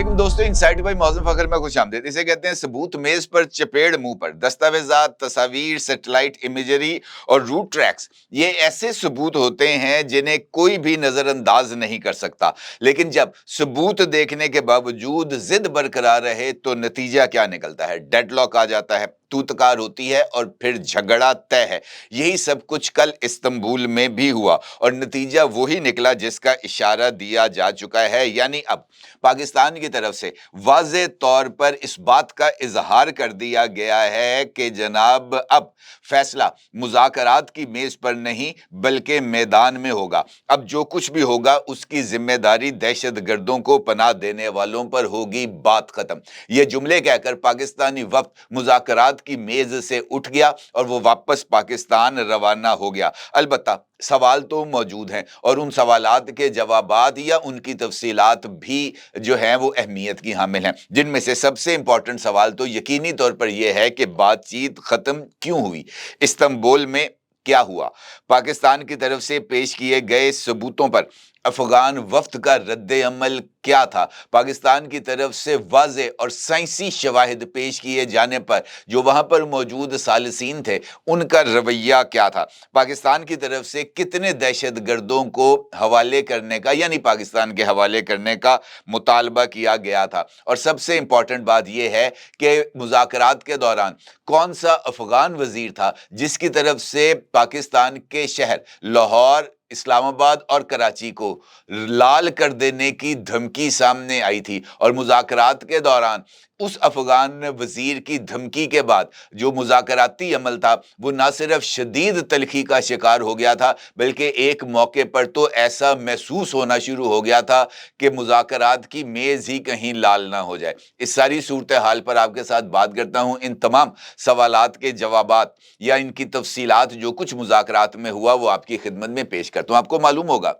अस्सलामुअलैकुम दोस्तों, insight bye Mauzam Fakhar में खुशामदीद। इसे कहते हैं सबूत मेज़ पर चपेड़ मुंह पर। दस्तावेज़ात, तस्वीर, सैटेलाइट इमेजरी और रूट ट्रैक्स ये ऐसे सबूत होते हैं जिन्हें कोई भी नज़रअंदाज नहीं कर सकता। लेकिन जब सबूत देखने के बावजूद जिद बरकरार रहे तो नतीजा क्या निकलता है? डेडलॉक आ जाता है, तूतकार होती है और फिर झगड़ा तय है। यही सब कुछ कल इस्तांबुल में भी हुआ और नतीजा वही निकला जिसका इशारा दिया जा चुका है। यानी अब पाकिस्तान की तरफ से वाज़े तौर पर इस बात का इजहार कर दिया गया है कि जनाब अब फैसला मुज़ाकरात की मेज पर नहीं बल्कि मैदान में होगा। अब जो कुछ भी होगा उसकी जिम्मेदारी दहशतगर्दों को पनाह देने वालों पर होगी, बात खत्म। ये जुमले कहकर पाकिस्तानी वफ्द मुज़ाकरात की मेज से उठ गया और वो वापस पाकिस्तान रवाना हो गया। अलबत्ता सवाल तो मौजूद हैं और उन सवालात के जवाबात या उनकी तफसीलात भी जो हैं वो अहमियत की हामिल हैं, जिनमें से सबसे इंपॉर्टेंट सवाल तो यकीनी तौर पर यह है कि बातचीत ख़त्म क्यों हुई, इस्तांबुल में क्या हुआ। पाकिस्तान की तरफ से पेश किए गए सबूतों पर अफगान वफ्द का रद्द अमल क्या था? पाकिस्तान की तरफ से वाज़े और साइंसी शवाहिद पेश किए जाने पर जो वहां पर मौजूद सालिसीन थे उनका रवैया क्या था? पाकिस्तान की तरफ से कितने दहशतगर्दों को हवाले करने का यानी पाकिस्तान के हवाले करने का मुतालबा किया गया था? और सबसे इंपॉर्टेंट बात यह है कि मुज़ाकरात के दौरान कौन सा अफगान वजीर था जिसकी तरफ से पाकिस्तान के शहर लाहौर, इस्लामाबाद और कराची को लाल कर देने की धमकी सामने आई थी? और मुज़ाकरात के दौरान उस अफगान वजीर की धमकी के बाद जो मुज़ाकराती अमल था वो ना सिर्फ शदीद तलखी का शिकार हो गया था बल्कि एक मौके पर तो ऐसा महसूस होना शुरू हो गया था कि मुज़ाकरात की मेज़ ही कहीं लाल ना हो जाए। इस सारी सूरत हाल पर आपके साथ बात करता हूँ। इन तमाम सवालात के जवाबात या इनकी तफसीलात जो कुछ मुज़ाकरात में हुआ वो आपकी खिदमत में पेश करता हूँ। आपको मालूम होगा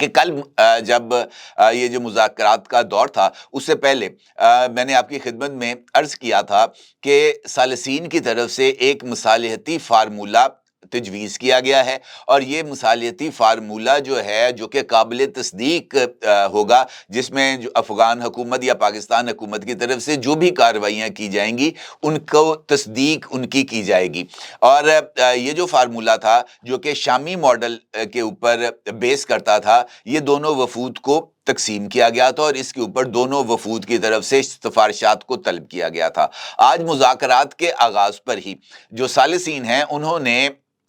कि कल जब ये जो मुज़ाकरात का दौर था उससे पहले मैंने आपकी खिदमत में अर्ज़ किया था कि सालिसीन की तरफ से एक मसालिहती फार्मूला तजवीज़ किया गया है और ये मसालियती फार्मूला जो है जो कि काबिल तस्दीक होगा, जिसमें जो अफ़गान हुकूमत या पाकिस्तान हुकूमत की तरफ से जो भी कार्रवाइयाँ की जाएंगी उनको तस्दीक उनकी की जाएगी। और ये जो फार्मूला था जो कि शामी मॉडल के ऊपर बेस करता था, ये दोनों वफूद को तकसीम किया गया था और इसके ऊपर दोनों वफूद की तरफ से सिफारिशात को तलब किया गया था। आज मुज़ाकरात के आगाज़ पर ही जो सालिसीन हैं उन्होंने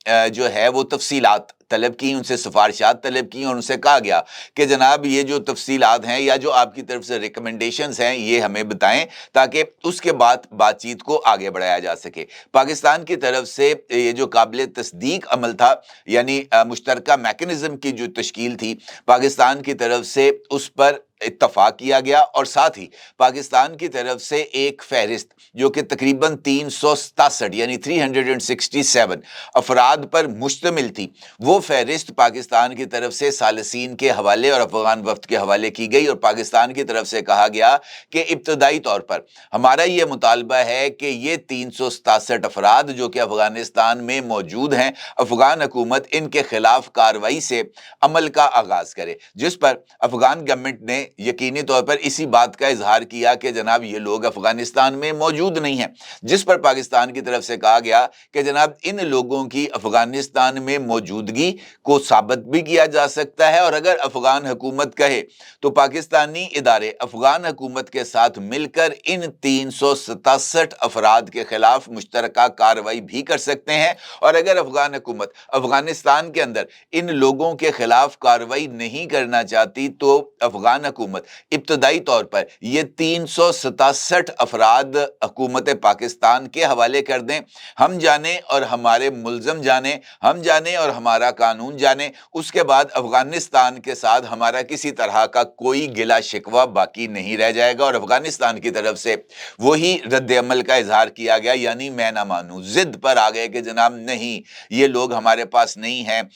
जो है वो तफसीलात तलब की, उनसे सिफारिशात तलब की और उनसे कहा गया कि जनाब ये जो तफसीलात हैं या जो आपकी तरफ से रिकमेंडेशंस हैं ये हमें बताएं ताकि उसके बाद बातचीत को आगे बढ़ाया जा सके। पाकिस्तान की तरफ से ये जो काबिल तस्दीक अमल था यानी मुश्तरका मैकेनिज्म की जो तश्कील थी पाकिस्तान की तरफ से उस पर इत्तफाक किया गया और साथ ही पाकिस्तान की तरफ से एक फहरिस्त जो कि तकरीबन 367 यानी 367 अफराद पर मुश्तमिल थी, वो फहरिस्त पाकिस्तान की तरफ से सालिसीन के हवाले और अफगान वफ्द के हवाले की गई और पाकिस्तान की तरफ से कहा गया कि इब्तदाई तौर पर हमारा ये मुतालबा है कि ये 367 अफराद जो कि अफगानिस्तान में मौजूद हैं, अफगान हुकूमत इनके खिलाफ कार्रवाई से अमल का आगाज़ करे। जिस पर अफगान गवर्नमेंट ने यकीनी तौर पर इसी बात का इजहार किया कि जनाब ये लोग अफगानिस्तान में मौजूद नहीं हैं, जिस पर पाकिस्तान की तरफ से कहा गया कि जनाब इन लोगों की अफगानिस्तान में मौजूदगी को साबित भी किया जा सकता है और अगर अफगान हुकूमत कहे तो पाकिस्तानी इदारे अफगान हुकूमत के साथ मिलकर इन 367 अफराद के खिलाफ मुश्तरका कार्रवाई भी कर सकते हैं और अगर अफगान हुकूमत अफगानिस्तान के अंदर इन लोगों के खिलाफ कार्रवाई नहीं करना चाहती तो अफगान हुकूमत इब्तदाई तौर पर ये 367 अफराद हुकूमत पाकिस्तान के हवाले कर दें। हम जाने और हमारे मुल्ज़म जाने, हम जाने और हमारा कानून जाने, उसके बाद अफगानिस्तान के साथ हमारा किसी तरह का कोई गिला शिकवा बाकी नहीं रह जाएगा और अफगानिस्तान की तरफ से वही रद्द अमल का इजहार किया गया यानी मैं ना मानूं। जिद पर आ गए कि जनाब नहीं, ये लोग हमारे पास नहीं हैं,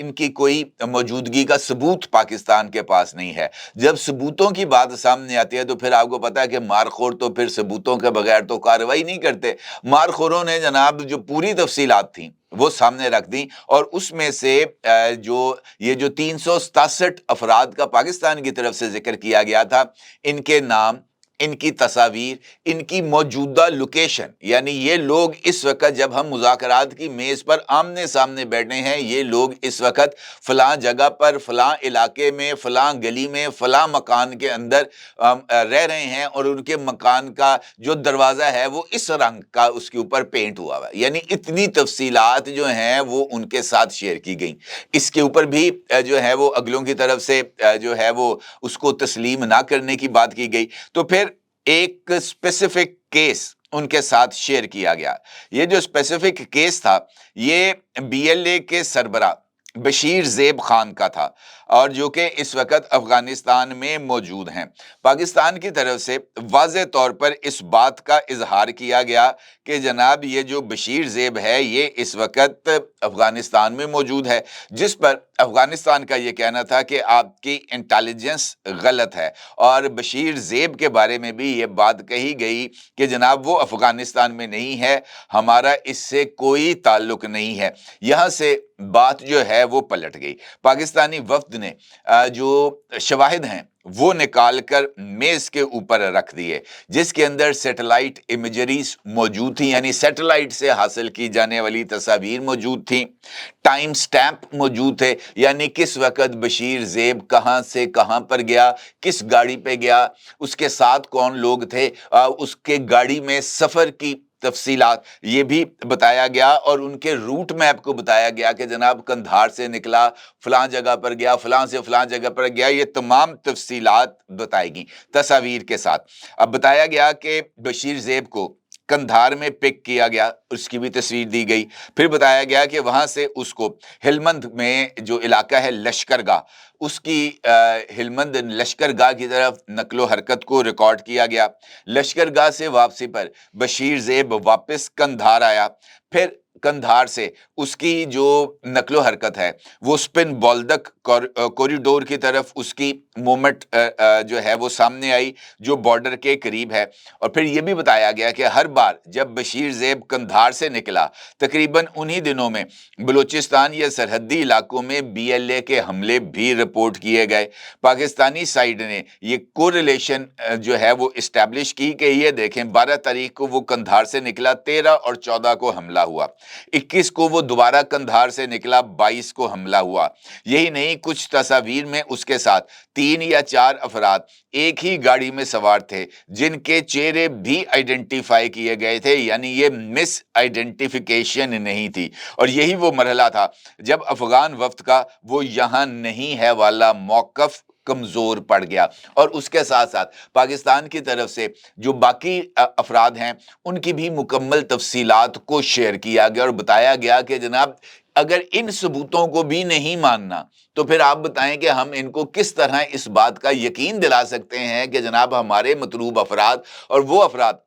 इनकी कोई मौजूदगी का सबूत पाकिस्तान के पास नहीं है। जब सबूतों की बात सामने आती है तो फिर आपको पता है कि मारखोर तो फिर सबूतों के बगैर तो कार्रवाई नहीं करते। मारखोरों ने जनाब जो पूरी तफसीलात थी वो सामने रख दी, और उसमें से जो 367 अफराद का पाकिस्तान की तरफ से जिक्र किया गया था, इनके नाम, इनकी तस्वीर, इनकी मौजूदा लोकेशन, यानी ये लोग इस वक्त जब हम मुज़ाकरात की मेज़ पर आमने सामने बैठे हैं, ये लोग इस वक्त फलां जगह पर, फलां इलाके में, फलां गली में, फलां मकान के अंदर रह रहे हैं, और उनके मकान का जो दरवाज़ा है वो इस रंग का उसके ऊपर पेंट हुआ हुआ है। यानी इतनी तफसीलात जो हैं वो उनके साथ शेयर की गई। इसके ऊपर भी जो है वो अगलों की तरफ से जो है वो उसको तस्लीम ना करने की बात की गई। तो फिर एक स्पेसिफिक केस उनके साथ शेयर किया गया। ये जो स्पेसिफिक केस था, ये बीएलए के सरबरा बशीर ज़ेब खान का था, और जो कि इस वक्त अफगानिस्तान में मौजूद हैं। पाकिस्तान की तरफ से वाज़े तौर पर इस बात का इजहार किया गया कि जनाब ये जो बशीर ज़ेब है ये इस वक्त अफगानिस्तान में मौजूद है, जिस पर अफगानिस्तान का ये कहना था कि आपकी इंटेलिजेंस गलत है, और बशीर ज़ेब के बारे में भी ये बात कही गई कि जनाब वो अफगानिस्तान में नहीं है, हमारा इससे कोई ताल्लुक नहीं है। यहाँ से बात जो है वो पलट गई। पाकिस्तानी वफ्द ने जो शवाहिद हैं वो निकाल कर मेज के ऊपर रख दिए, जिसके अंदर सैटेलाइट इमेजरीज मौजूद थी, यानी सैटेलाइट से हासिल की जाने वाली तस्वीर मौजूद थी, टाइम स्टैम्प मौजूद थे, यानी किस वक्त बशीर ज़ेब कहां से कहां पर गया, किस गाड़ी पे गया, उसके साथ कौन लोग थे, उसके गाड़ी में सफर की तफसीलात ये भी बताया गया, और उनके रूट मैप को बताया गया कि जनाब कंधार से निकला, फलां जगह पर गया, फलां से फलां जगह पर गया। ये तमाम तफसीलात बताएगी तस्वीर के साथ। अब बताया गया कि बशीर ज़ेब को कंधार में पिक किया गया, उसकी भी तस्वीर दी गई। फिर बताया गया कि वहां से उसको हिलमंद में जो इलाका है लश्करगाह, उसकी हिलमंद लश्करगाह की तरफ नकलो हरकत को रिकॉर्ड किया गया। लश्करगाह से वापसी पर बशीर ज़ेब वापस कंधार आया, फिर कंधार से उसकी जो नकलो हरकत है वो स्पिन बोल्दक कॉरिडोर की तरफ उसकी मूवमेंट जो है वो सामने आई, जो बॉर्डर के करीब है। और फिर यह भी बताया गया कि हर बार जब बशीर ज़ेब कंधार से निकला, तकरीबन उन्हीं दिनों में बलूचिस्तान या सरहदी इलाकों में बीएलए के हमले भी रिपोर्ट किए गए। पाकिस्तानी साइड ने ये कोरिलेशन जो है वो इस्टेब्लिश की कि ये देखें 12 तारीख को वो कंधार से निकला, 13 और 14 को हमला हुआ, 21 को वो दोबारा कंधार से निकला, 22 को हमला हुआ। यही नहीं, कुछ तस्वीर में उसके साथ 3 या 4 अफराद एक ही गाड़ी में सवार थे, जिनके चेहरे भी आइडेंटिफाई किए गए थे, यानी ये मिस आइडेंटिफिकेशन नहीं थी। और यही वो मरहला था जब अफगान वफ्द का वो यहाँ नहीं है वाला मौकफ कमजोर पड़ गया, और उसके साथ साथ पाकिस्तान की तरफ से जो बाकी अफराद हैं उनकी भी मुकम्मल तफसीलात को शेयर किया गया, और बताया गया कि जनाब अगर इन सबूतों को भी नहीं मानना तो फिर आप बताएं कि हम इनको किस तरह इस बात का यकीन दिला सकते हैं कि जनाब हमारे मतलूब अफराद और वो अफराद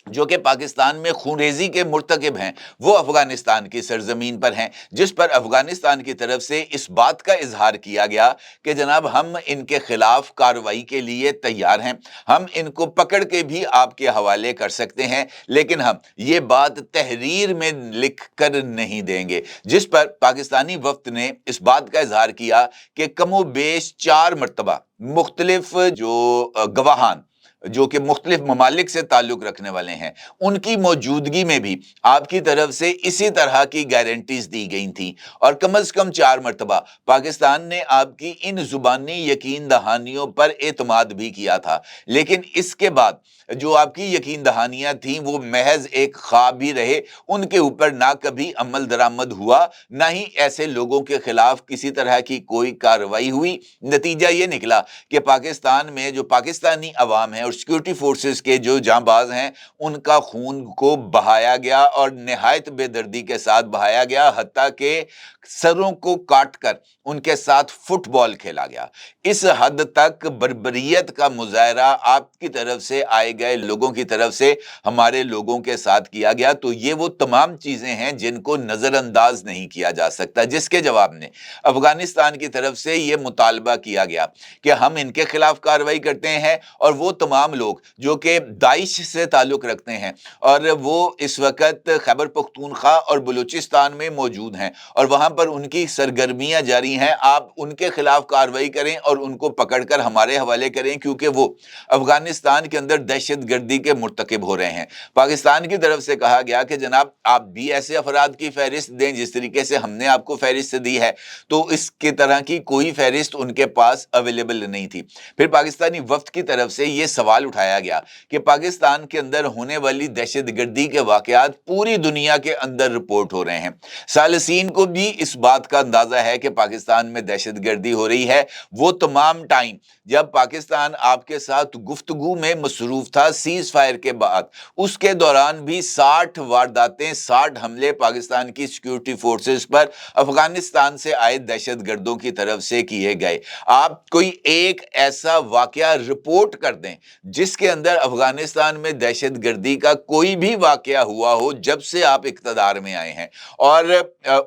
जो कि पाकिस्तान में खूनरेजी के मुर्तकिब हैं वो अफगानिस्तान की सरजमीन पर हैं, जिस पर अफगानिस्तान की तरफ से इस बात का इजहार किया गया कि जनाब हम इनके खिलाफ कार्रवाई के लिए तैयार हैं, हम इनको पकड़ के भी आपके हवाले कर सकते हैं, लेकिन हम ये बात तहरीर में लिख कर नहीं देंगे। जिस पर पाकिस्तानी वफ्द ने इस बात का इजहार किया कि कमोबेश 4 मरतबा मुख्तलिफ जो गवाहान जो कि मुख्तलिफ ममालिक से ताल्लुक रखने वाले हैं, उनकी मौजूदगी में भी आपकी तरफ से इसी तरह की गारंटीज दी गई थी, और कम अज कम 4 मरतबा पाकिस्तान ने आपकी इन जुबानी यकीन दहानियों पर एतमाद भी किया था। लेकिन इसके बाद जो आपकी यकीन दहानियां थीं वो महज एक ख्वाब ही रहे, उनके ऊपर ना कभी अमल दरामद हुआ, ना ही ऐसे लोगों के खिलाफ किसी तरह की कोई कार्रवाई हुई। नतीजा ये निकला कि पाकिस्तान में जो पाकिस्तानी अवाम है और सिक्योरिटी फोर्सेस के जो जांबाज हैं उनका खून को बहाया गया और निहायत बेदर्दी के साथ बहाया गया, हत्ता के सरों को काटकर उनके साथ फुटबॉल खेला गया। इस हद तक बर्बरियत का मुजाहरा आपकी तरफ से आए गए लोगों की तरफ से हमारे लोगों के साथ किया गया। तो ये वो तमाम चीजें हैं जिनको नजरअंदाज नहीं किया जा सकता, जिसके जवाब में अफगानिस्तान की तरफ से ये मुतालबा किया गया कि हम इनके खिलाफ कार्रवाई करते हैं, और वो तमाम लोग जो कि दाइश से ताल्लुक रखते हैं और वो इस वक्त खैबर पख्तूनख्वा और बलूचिस्तान में मौजूद हैं और वहां पर उनकी सरगर्मियां जारी हैं, आप उनके खिलाफ कार्रवाई करें और उनको पकड़कर हमारे हवाले करें, क्योंकि वो अफगानिस्तान के अंदर दहशतगर्दी के मुर्तकिब हो रहे हैं। पाकिस्तान की तरफ से कहा गया कि जनाब आप भी ऐसे अफराद की फहरिस्त दें जिस तरीके से हमने आपको फहरिस्त दी है, तो इसके तरह की कोई फहरिस्त उनके पास अवेलेबल नहीं थी। फिर पाकिस्तानी वफ्द की तरफ से ये सवाल उठाया गया कि पाकिस्तान के अंदर होने वाली दहशतगर्दी के वाकयात पूरी दुनिया के अंदर रिपोर्ट हो रहे हैं, सालसीन को भी इस बात का अंदाजा है कि पाकिस्तान में दहशतगर्दी हो रही है। वो तमाम टाइम जब पाकिस्तान आपके साथ गुफ्तगू में मसरूफ था सीज फायर के बाद, उसके दौरान भी 60 वारदातें, 60 हमले पाकिस्तान की सिक्योरिटी फोर्सेस पर अफगानिस्तान से आए दहशतगर्दों की तरफ से किए गए। आप कोई एक ऐसा वाकया रिपोर्ट कर दें जिसके अंदर अफगानिस्तान में दहशतगर्दी का कोई भी वाकया हुआ हो जब से आप इख्तदार में आए हैं, और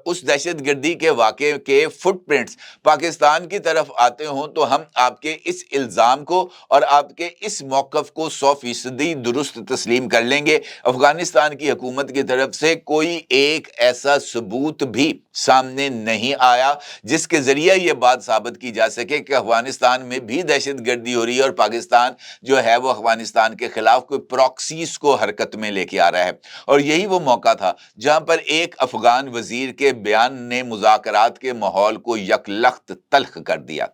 उस दहशतगर्दी के वाकये के फुटप्रिंट्स पाकिस्तान की तरफ आते हों, तो हम आपके इस इल्जाम को और आपके इस मौकफ को 100% दुरुस्त तस्लीम कर लेंगे। अफगानिस्तान की हुकूमत की तरफ से कोई एक ऐसा सबूत भी सामने नहीं आया जिसके जरिए यह बात साबित की जा सके कि अफगानिस्तान में भी दहशतगर्दी हो रही है और पाकिस्तान जो है वो अफगानिस्तान के खिलाफ कोई प्रॉक्सीज को हरकत में लेके आ रहा है। और यही वो मौका था जहां पर एक अफगान वजीर के बयान ने मुज़ाकरात के माहौल को यकलख्त तल्ख कर दिया।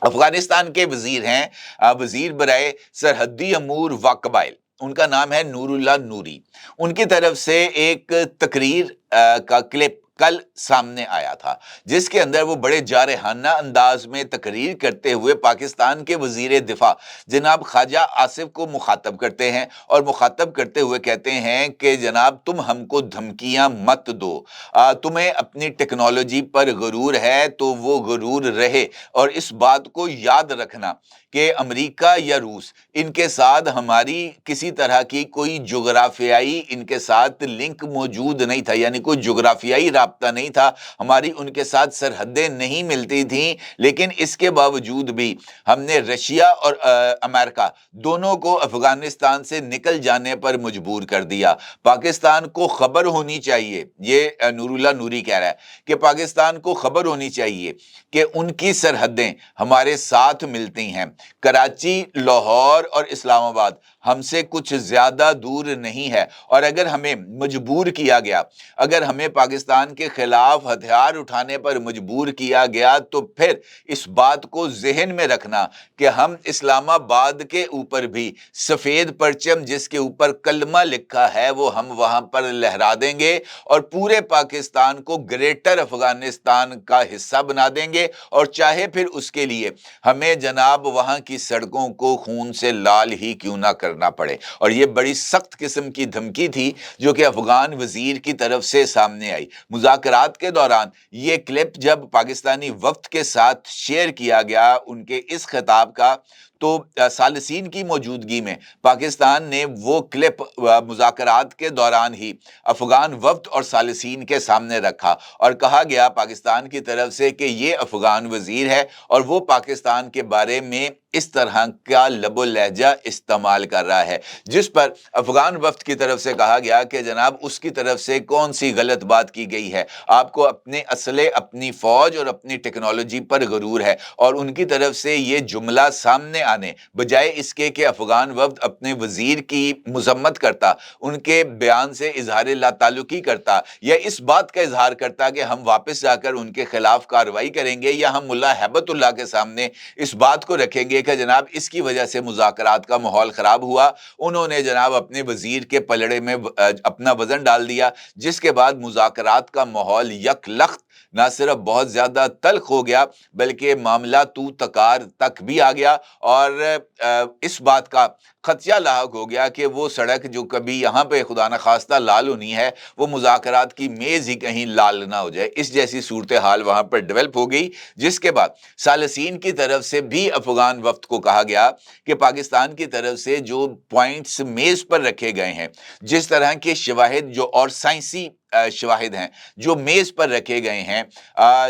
अफगानिस्तान के वजीर हैं वजीर बराए सरहदी अमूर व कबाइल, उनका नाम है नूरुल्लाह नूरी। उनकी तरफ से एक तकरीर का क्लिप कल सामने आया था जिसके अंदर वो बड़े जारहाना अंदाज में तकरीर करते हुए पाकिस्तान के वजीर दिफा जनाब ख्वाजा आसिफ को मुखातब करते हैं और मुखातब करते हुए कहते हैं कि जनाब तुम हमको धमकियां मत दो, तुम्हें अपनी टेक्नोलॉजी पर गुरूर है तो वो गुरूर रहे, और इस बात को याद रखना कि अमेरिका या रूस इनके साथ हमारी किसी तरह की कोई जोग्राफियाई इनके साथ लिंक मौजूद नहीं था, यानी कोई जोग्राफियाई राब्ता नहीं था, हमारी उनके साथ सरहदें नहीं मिलती थीं, लेकिन इसके बावजूद भी हमने रशिया और अमेरिका दोनों को अफगानिस्तान से निकल जाने पर मजबूर कर दिया। पाकिस्तान को खबर होनी चाहिए, ये नूरुल्लाह नूरी कह रहा है कि पाकिस्तान को खबर होनी चाहिए कि उनकी सरहदें हमारे साथ मिलती हैं। कराची, लाहौर और इस्लामाबाद हमसे कुछ ज्यादा दूर नहीं है, और अगर हमें मजबूर किया गया, अगर हमें पाकिस्तान के खिलाफ हथियार उठाने पर मजबूर किया गया, तो फिर इस बात को जहन में रखना कि हम इस्लामाबाद के ऊपर भी सफेद परचम जिसके ऊपर कलमा लिखा है वो हम वहां पर लहरा देंगे और पूरे पाकिस्तान को ग्रेटर अफगानिस्तान का हिस्सा बना देंगे, और चाहे फिर उसके लिए हमें जनाब वहां की सड़कों को खून से लाल ही क्यों ना करना पड़े। और ये बड़ी सख्त किस्म की धमकी थी जो कि अफगान वजीर की तरफ से सामने आई। मुज़ाकरात के दौरान ये क्लिप जब पाकिस्तानी वक्त के साथ शेयर किया गया उनके इस खिताब का, तो सालसीन की मौजूदगी में पाकिस्तान ने वो क्लिप मुज़ाकरात के दौरान ही अफगान वफ्द और सालसीन के सामने रखा और कहा गया पाकिस्तान की तरफ से कि ये अफगान वजीर है और वो पाकिस्तान के बारे में इस तरह का लबो लहजा इस्तेमाल कर रहा है, जिस पर अफगान वफ्द की तरफ से कहा गया कि जनाब उसकी तरफ से कौन सी गलत बात की गई है, आपको अपने असले, अपनी फौज और अपनी टेक्नोलॉजी पर गुरूर है। और उनकी तरफ से ये जुमला सामने आने बजाय इसके कि अफगान वफ्द अपने वजीर की मजम्मत करता, उनके बयान से इजहार लाताल्लुकी करता या इस बात का इजहार करता कि हम वापस जाकर उनके खिलाफ कार्रवाई करेंगे या हम मुल्ला हैबतुल्लाह के सामने इस बात को रखेंगे कि जनाब इसकी वजह से मुज़ाकरात का माहौल खराब हुआ, उन्होंने जनाब अपने वजीर के पलड़े में अपना वजन डाल दिया, जिसके बाद मुज़ाकरात का माहौल यकलख्त ना सिर्फ बहुत ज़्यादा तल्ख हो गया बल्कि मामला तू तकार तक भी आ गया और इस बात का खदशा लाहक हो गया कि वो सड़क जो कभी यहाँ पे खुदा न खास्ता लाल होनी है वो मुज़ाकरात की मेज़ ही कहीं लाल ना हो जाए, इस जैसी सूरत हाल वहाँ पर डेवलप हो गई। जिसके बाद सालसीन की तरफ से भी अफगान वफ्द को कहा गया कि पाकिस्तान की तरफ से जो पॉइंट्स मेज़ पर रखे गए हैं, जिस तरह के शवाहिद जो और साइंसी शवाहिद हैं जो मेज़ पर रखे गए हैं,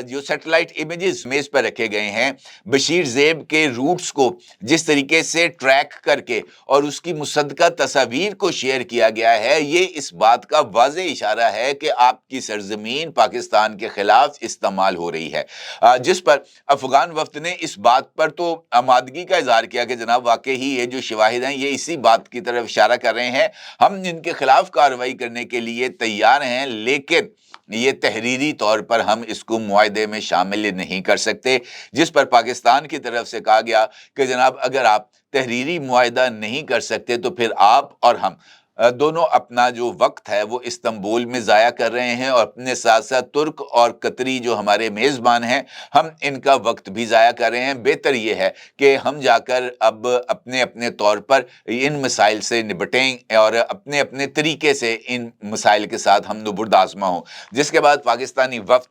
जो सैटेलाइट इमेजेस मेज़ पर रखे गए हैं, बशीर ज़ेब के रूट्स को जिस तरीके से ट्रैक करके और उसकी मुसद्दका तस्वीर को शेयर किया गया है, ये इस बात का वाज़े इशारा है कि आपकी सरजमीन पाकिस्तान के खिलाफ इस्तेमाल हो रही है। जिस पर अफगान वफ्द ने इस बात पर तो आमादगी का इजहार किया कि जनाब वाकई ही ये जो शवाहिद हैं ये इसी बात की तरफ इशारा कर रहे हैं, हम इनके खिलाफ कार्रवाई करने के लिए तैयार हैं, लेकिन ये तहरीरी तौर पर हम इसको मुआहदे में शामिल नहीं कर सकते। जिस पर पाकिस्तान की तरफ से कहा गया कि जनाब अगर आप तहरीरी मुआहदा नहीं कर सकते तो फिर आप और हम दोनों अपना जो वक्त है वो इस्तांबुल में ज़ाया कर रहे हैं और अपने साथ साथ तुर्क और कतरी जो हमारे मेज़बान हैं हम इनका वक्त भी ज़ाया कर रहे हैं। बेहतर ये है कि हम जाकर अब अपने अपने तौर पर इन मसाइल से निपटें और अपने अपने तरीके से इन मसाइल के साथ हम नुबुर्द आज़मा हों। जिसके बाद पाकिस्तानी वफ्द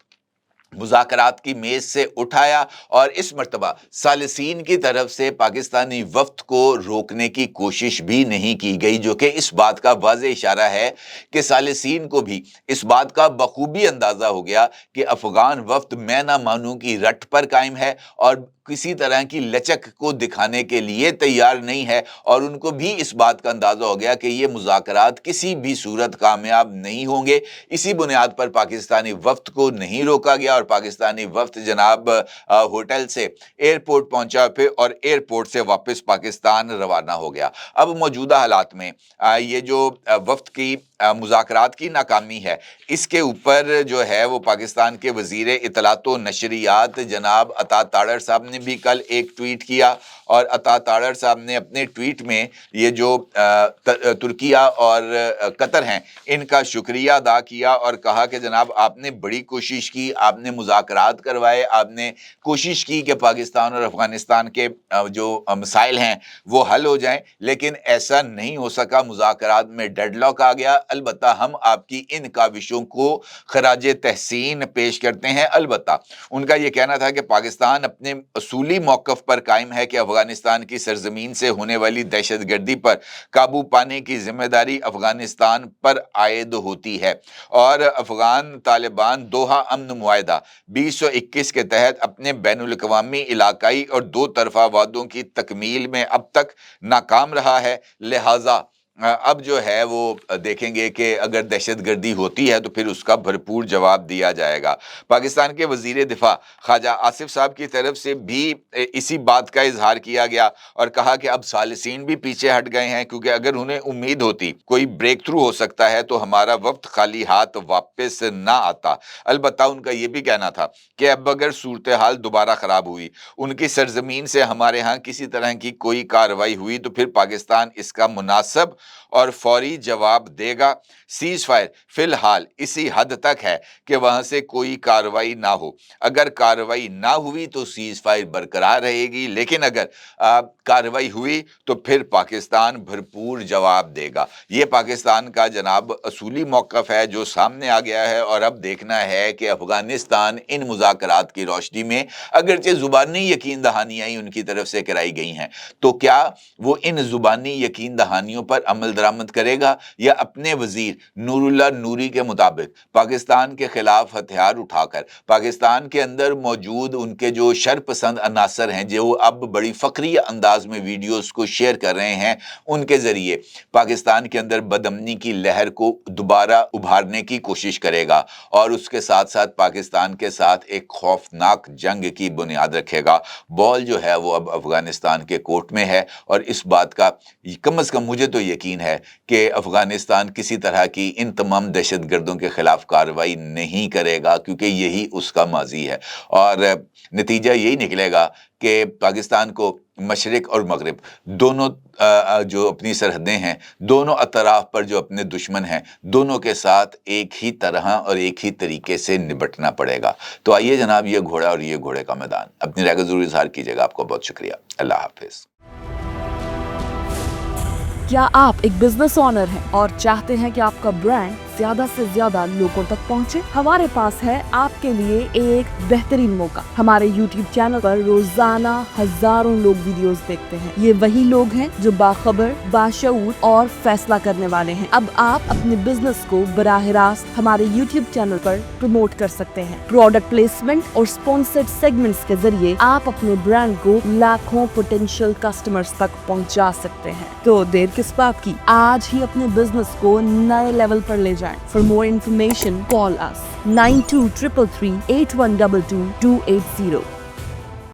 मुज़ाकरात की मेज़ से उठाया और इस मर्तबा सालिसीन की तरफ से पाकिस्तानी वफ्द को रोकने की कोशिश भी नहीं की गई, जो कि इस बात का वाज़े इशारा है कि सालिसीन को भी इस बात का बखूबी अंदाज़ा हो गया कि अफ़गान वफ्द मैं ना मानूं की रट पर कायम है और किसी तरह की लचक को दिखाने के लिए तैयार नहीं है, और उनको भी इस बात का अंदाज़ा हो गया कि ये मुज़ाकरात किसी भी सूरत कामयाब नहीं होंगे। इसी बुनियाद पर पाकिस्तानी वफ्द को नहीं रोका गया और पाकिस्तानी वफ्द जनाब होटल से एयरपोर्ट पहुंचा फिर और एयरपोर्ट से वापस पाकिस्तान रवाना हो गया। अब मौजूदा हालात में ये जो वफ्द की मुज़ाकरात की नाकामी है, इसके ऊपर जो है वो पाकिस्तान के वज़ीर इत्तलात व नशरियात जनाब अता ताड़र साहब ने भी कल एक ट्वीट किया और अता ताड़र साहब ने अपने ट्वीट में ये जो तुर्किया और कतर हैं इनका शुक्रिया अदा किया और कहा कि जनाब आपने बड़ी कोशिश की, आपने मुज़ाकरात करवाए, आपने कोशिश की कि पाकिस्तान और अफ़गानिस्तान के जो मसाइल हैं वो हल हो जाएं, लेकिन ऐसा नहीं हो सका, मुज़ाकरात में डेडलॉक आ गया। अलबत्ता हम आपकी इन काविशों को खराजे तहसीन पेश करते हैं। अलबत्ता उनका ये कहना था कि पाकिस्तान अपने असूली मौक़िफ़ पर कायम है कि अफ़गानिस्तान की सरजमीन से होने वाली दहशतगर्दी पर काबू पाने की जिम्मेदारी अफ़गानिस्तान पर आयद होती है और अफ़गान तालिबान दोहा अमन मुआहदा 2021 के तहत अपने बैनुल अक़वामी इलाकाई और दो तरफ़ा वादों की तकमील में अब तक नाकाम रहा है। लिहाजा अब जो है वो देखेंगे कि अगर दहशतगर्दी होती है तो फिर उसका भरपूर जवाब दिया जाएगा। पाकिस्तान के वज़ीर दिफा ख्वाजा आसिफ साहब की तरफ से भी इसी बात का इजहार किया गया और कहा कि अब सालिसीन भी पीछे हट गए हैं, क्योंकि अगर उन्हें उम्मीद होती कोई ब्रेक थ्रू हो सकता है तो हमारा वक्त खाली हाथ वापस ना आता। अलबत्ता उनका ये भी कहना था कि अब अगर सूरत हाल दोबारा ख़राब हुई, उनकी सरजमीन से हमारे यहाँ किसी तरह की कोई कार्रवाई हुई तो फिर पाकिस्तान इसका मुनासिब और फौरी जवाब देगा। सीज फायर फिलहाल इसी हद तक है कि वहां से कोई कार्रवाई ना हो। अगर कार्रवाई ना हुई तो सीज फायर बरकरार रहेगी, लेकिन अगर कार्रवाई हुई तो फिर पाकिस्तान भरपूर जवाब देगा। ये पाकिस्तान का जनाब असूली मौक़िफ़ है जो सामने आ गया है और अब देखना है कि अफ़गानिस्तान इन मुज़ाकरात की रोशनी में अगरचे ज़ुबानी यकीन दहानियाँ उनकी तरफ से कराई गई हैं तो क्या वो इन ज़ुबानी यकीन दहानियों पर अमल दरामद करेगा या अपने वज़ीर नूरुल्लाह नूरी के मुताबिक पाकिस्तान के खिलाफ हथियार उठाकर पाकिस्तान के अंदर मौजूद उनके जो शरपसंद अनासर हैं जो अब बड़ी फ़क्री अंदाज में वीडियोस को शेयर कर रहे हैं, उनके ज़रिए पाकिस्तान के अंदर बदअमनी की लहर को दोबारा उभारने की कोशिश करेगा और उसके साथ साथ पाकिस्तान के साथ एक खौफनाक जंग की बुनियाद रखेगा। बॉल जो है वो अब अफ़गानिस्तान के कोर्ट में है और इस बात का कम से कम मुझे तो यकीन है कि अफ़गानिस्तान किसी तरह की इन तमाम दहशतगर्दों के ख़िलाफ़ कार्रवाई नहीं करेगा, क्योंकि यही उसका माजी है और नतीजा यही निकलेगा कि पाकिस्तान को مشرق اور مغرب دونوں جو اپنی سرحدیں ہیں، دونوں اطراف پر جو اپنے دشمن ہیں، دونوں کے ساتھ ایک ہی طرح اور ایک ہی طریقے سے نبٹنا پڑے گا۔ تو آئیے جناب، یہ گھوڑا اور یہ گھوڑے کا میدان، اپنی رائے کا ضرور اظہار کیجیے گا۔ آپ کو بہت شکریہ، اللہ حافظ۔ کیا آپ ایک بزنس اونر ہیں اور چاہتے ہیں کہ آپ کا برانڈ زیادہ سے زیادہ لوگوں تک پہنچے؟ ہمارے پاس ہے آپ کے لیے ایک بہترین موقع۔ ہمارے یوٹیوب چینل پر روزانہ ہزاروں لوگ ویڈیوز دیکھتے ہیں۔ یہ وہی لوگ ہیں جو باخبر، باشعور اور فیصلہ کرنے والے ہیں۔ اب آپ اپنے بزنس کو براہ راست ہمارے یوٹیوب چینل پر پروموٹ کر سکتے ہیں۔ پروڈکٹ پلیسمنٹ اور اسپانسرڈ سیگمنٹس کے ذریعے آپ اپنے برانڈ کو لاکھوں پوٹینشیل کسٹمرز تک پہنچا سکتے ہیں۔ تو دیر کس بات کی؟ آج ہی اپنے بزنس کو نئے لیول پر لے جائیں۔ For more information, call us 923338122280.